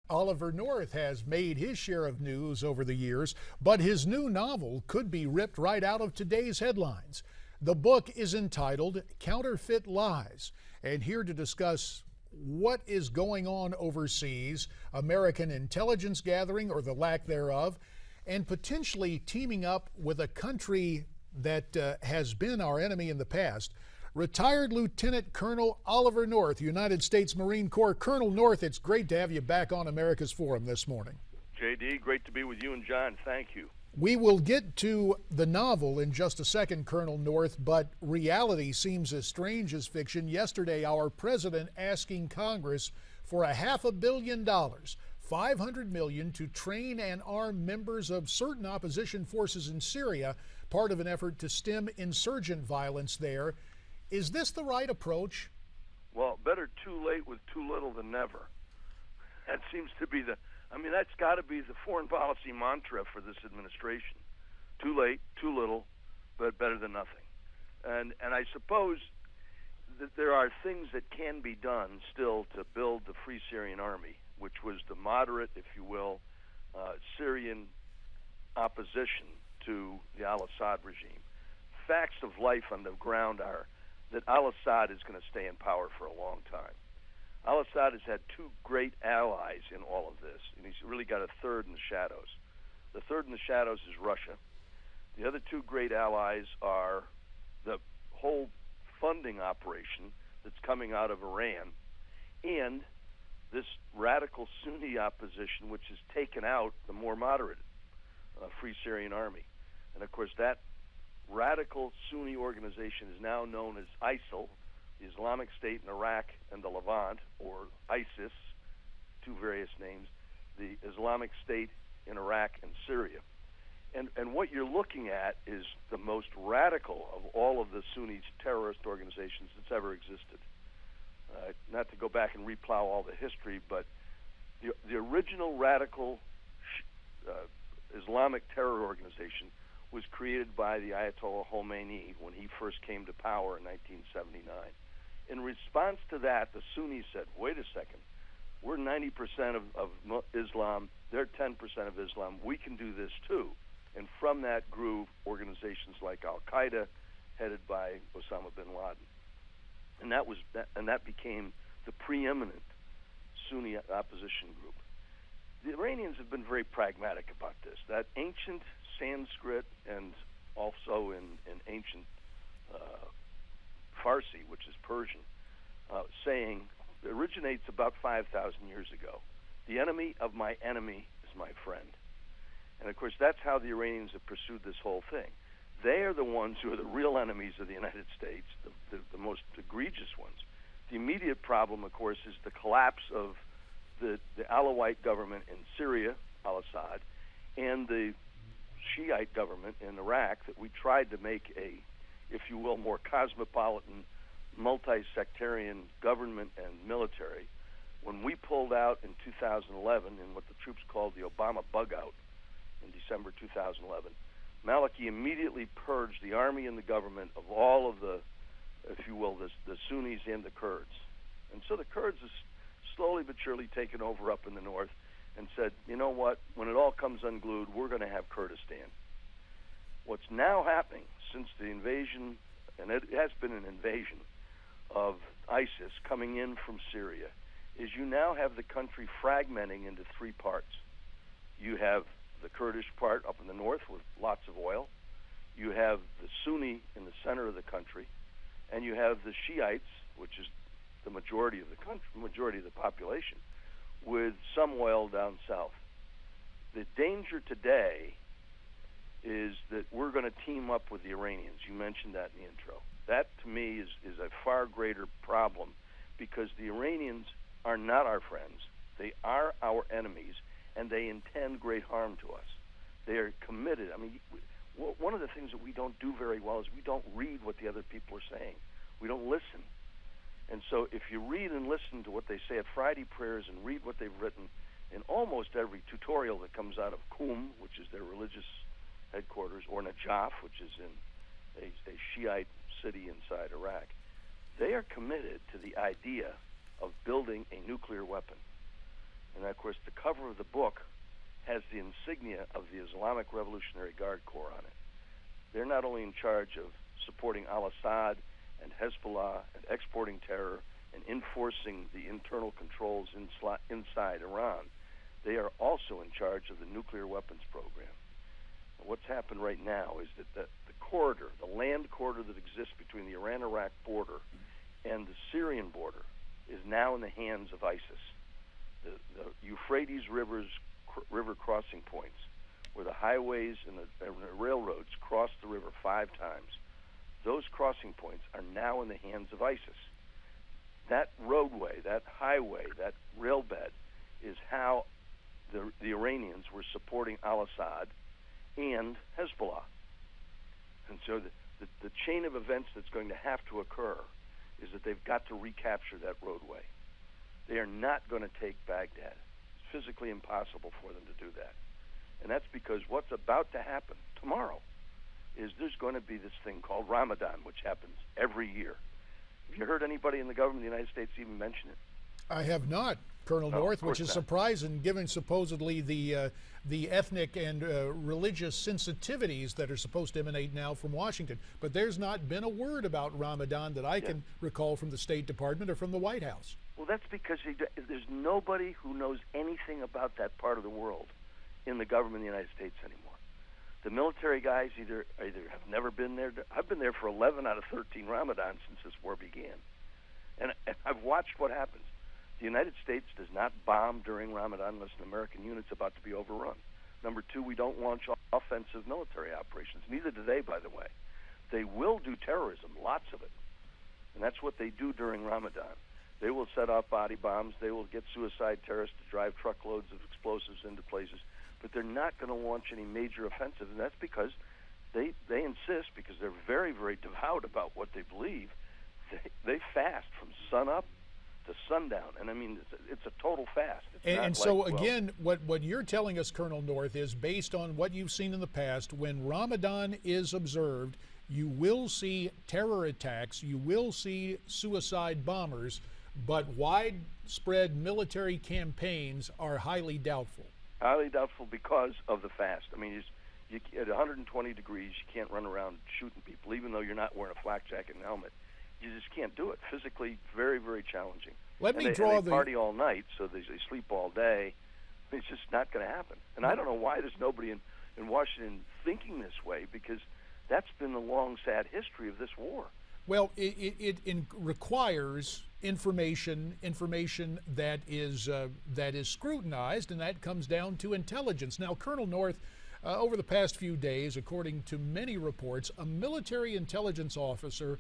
Oliver North has made his share of news over the years, but his new novel could be ripped right out of today's headlines. The book is entitled Counterfeit Lies, and here to discuss what is going on overseas, American intelligence gathering or the lack thereof, and potentially teaming up with a country that has been our enemy in the past. Retired Lieutenant Colonel Oliver North, United States Marine Corps. Colonel North, it's great to have you back on America's Forum this morning. JD, great to be with you and John. Thank you. We will get to the novel in just a second, Colonel North, but reality seems as strange as fiction. Yesterday, our president asking Congress for $500 million, $500 million, to train and arm members of certain opposition forces in Syria, part of an effort to stem insurgent violence there. Is this the right approach? Well, better too late with too little than never. That seems to be that's got to be the foreign policy mantra for this administration. Too late, too little, but better than nothing. And I suppose that there are things that can be done still to build the Free Syrian Army, which was the moderate, if you will, Syrian opposition to the al-Assad regime. Facts of life on the ground are that al-Assad is going to stay in power for a long time. Al-Assad has had two great allies in all of this, and he's really got a third in the shadows. The third in the shadows is Russia. The other two great allies are the whole funding operation that's coming out of Iran and this radical Sunni opposition, which has taken out the more moderate Free Syrian Army. And of course, that radical Sunni organization is now known as ISIL, the Islamic State in Iraq and the Levant, or ISIS, two various names, the Islamic State in Iraq and Syria. And what you're looking at is the most radical of all of the Sunni terrorist organizations that's ever existed. Not to go back and replow all the history, but the original radical Islamic terror organization was created by the Ayatollah Khomeini when he first came to power in 1979. In response to that, the Sunnis said, wait a second, we're 90% of Islam, they're 10% of Islam, we can do this too. And from that grew organizations like Al-Qaeda, headed by Osama bin Laden. And that became the preeminent Sunni opposition group. The Iranians have been very pragmatic about this. That ancient Sanskrit and also in ancient Farsi, which is Persian, saying originates about 5,000 years ago. The enemy of my enemy is my friend. And of course, that's how the Iranians have pursued this whole thing. They are the ones who are the real enemies of the United States, the most egregious ones. The immediate problem, of course, is the collapse of the Alawite government in Syria, al-Assad, and the Shiite government in Iraq that we tried to make a, if you will, more cosmopolitan, multi-sectarian government and military. When we pulled out in 2011 in what the troops called the Obama bug-out in December 2011, Maliki immediately purged the army and the government of all of the, if you will, the Sunnis and the Kurds. And so the Kurds has slowly but surely taken over up in the north and said, you know what, when it all comes unglued, we're going to have Kurdistan. What's now happening since the invasion, and it has been an invasion, of ISIS coming in from Syria, is you now have the country fragmenting into three parts. You have the Kurdish part up in the north with lots of oil. You have the Sunni in the center of the country, and you have the Shiites, which is the majority of the country, majority of the population, with some oil down south. The danger today is that we're going to team up with the Iranians. You mentioned that in the intro. That, to me, is a far greater problem because the Iranians are not our friends. They are our enemies, and they intend great harm to us. They are committed. I mean, one of the things that we don't do very well is we don't read what the other people are saying. We don't listen. And so if you read and listen to what they say at Friday prayers and read what they've written in almost every tutorial that comes out of Qum, which is their religious headquarters, or Najaf, which is in a Shiite city inside Iraq, they are committed to the idea of building a nuclear weapon. And of course, the cover of the book has the insignia of the Islamic Revolutionary Guard Corps on it. They're not only in charge of supporting al-Assad and Hezbollah and exporting terror and enforcing the internal controls inside Iran, they are also in charge of the nuclear weapons program. And what's happened right now is that the corridor, the land corridor that exists between the Iran-Iraq border and the Syrian border, is now in the hands of ISIS. The Euphrates river crossing points, where the highways and the railroads cross the river 5 times, those crossing points are now in the hands of ISIS. That roadway, that highway, that rail bed is how the Iranians were supporting al-Assad and Hezbollah. And so the chain of events that's going to have to occur is that they've got to recapture that roadway. They are not going to take Baghdad. It's physically impossible for them to do that. And that's because what's about to happen tomorrow is there's going to be this thing called Ramadan, which happens every year. Have you heard anybody in the government of the United States even mention it? I have not, Colonel North, which is surprising given supposedly the ethnic and religious sensitivities that are supposed to emanate now from Washington. But there's not been a word about Ramadan that I can recall from the State Department or from the White House. Well, that's because there's nobody who knows anything about that part of the world in the government of the United States anymore. The military guys either have never been there. I've been there for 11 out of 13 Ramadans since this war began. And I've watched what happens. The United States does not bomb during Ramadan unless an American unit's about to be overrun. Number 2, we don't launch offensive military operations. Neither do they, by the way. They will do terrorism, lots of it. And that's what they do during Ramadan. They will set off body bombs. They will get suicide terrorists to drive truckloads of explosives into places. But they're not going to launch any major offensive, and that's because they insist, because they're very, very devout about what they believe. They fast from sunup to sundown, and I mean it's a total fast. And so again, what you're telling us, Colonel North, is based on what you've seen in the past. When Ramadan is observed, you will see terror attacks, you will see suicide bombers, but widespread military campaigns are highly doubtful. Highly doubtful because of the fast. I mean, you at 120 degrees, you can't run around shooting people, even though you're not wearing a flak jacket and helmet. You just can't do it. Physically, very, very challenging. They party all night, so they sleep all day. It's just not going to happen. And I don't know why there's nobody in Washington thinking this way, because that's been the long, sad history of this war. Well, it requires information that is scrutinized, and that comes down to intelligence. Now, Colonel North, over the past few days, according to many reports, a military intelligence officer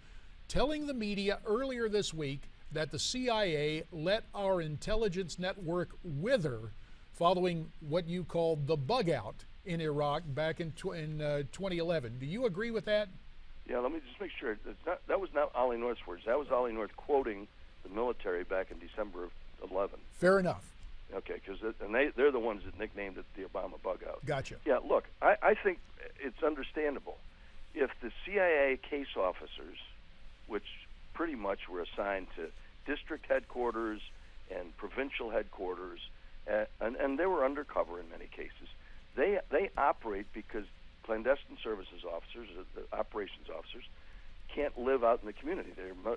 telling the media earlier this week that the CIA let our intelligence network wither following what you called the bug out in Iraq back in 2011. Do you agree with that? Yeah, let me just make sure. That was not Ollie North's words. That was Ollie North quoting the military back in December of 11. Fair enough. Okay, because they're the ones that nicknamed it the Obama bug out. Gotcha. Yeah, look, I think it's understandable. If the CIA case officers, which pretty much were assigned to district headquarters and provincial headquarters, and they were undercover in many cases, they operate because clandestine services officers, the operations officers, can't live out in the community.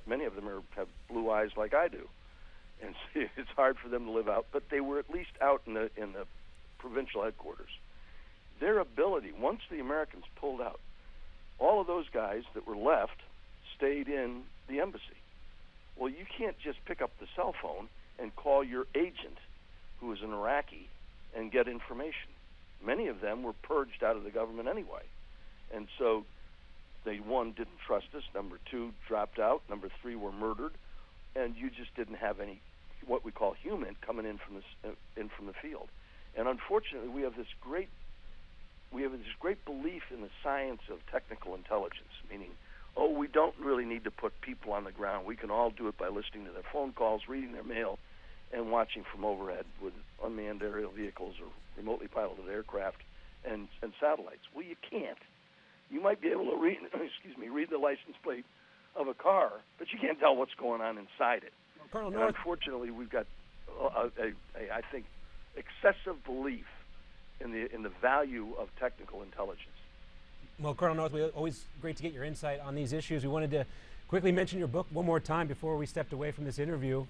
Many of them have blue eyes like I do, and it's hard for them to live out. But they were at least out in the provincial headquarters. Their ability, once the Americans pulled out, all of those guys that were left stayed in the embassy. Well, you can't just pick up the cell phone and call your agent, who is an Iraqi, and get information. Many of them were purged out of the government anyway. And so they, 1, didn't trust us, number 2, dropped out, number 3, were murdered, and you just didn't have any, what we call human, coming in from the field. And unfortunately, we have this great belief in the science of technical intelligence, meaning, we don't really need to put people on the ground. We can all do it by listening to their phone calls, reading their mail, and watching from overhead with unmanned aerial vehicles or remotely piloted aircraft and satellites. Well, you can't. You might be able to read the license plate of a car, but you can't tell what's going on inside it. Well, Colonel North, unfortunately, we've got, I think, excessive belief in the value of technical intelligence. Well, Colonel North, always great to get your insight on these issues. We wanted to quickly mention your book one more time before we stepped away from this interview.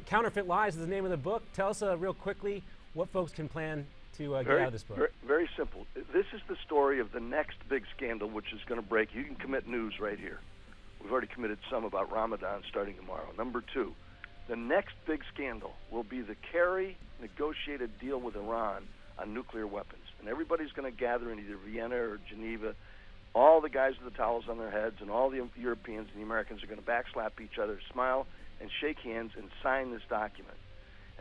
Counterfeit Lies is the name of the book. Tell us real quickly what folks can plan to get out of this book. Very simple. This is the story of the next big scandal which is going to break. You can commit news right here. We've already committed some about Ramadan starting tomorrow. Number 2, the next big scandal will be the Kerry negotiated deal with Iran on nuclear weapons. And everybody's going to gather in either Vienna or Geneva. All the guys with the towels on their heads and all the Europeans and the Americans are going to backslap each other, smile and shake hands and sign this document.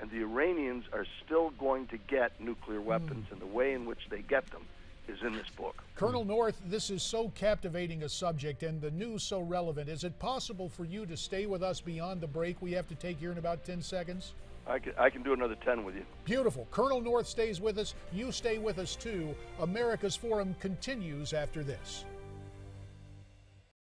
And the Iranians are still going to get nuclear weapons, and the way in which they get them is in this book. Colonel North, this is so captivating a subject and the news so relevant. Is it possible for you to stay with us beyond the break we have to take here in about 10 seconds? I can do another 10 with you. Beautiful. Colonel North stays with us. You stay with us too. America's Forum continues after this.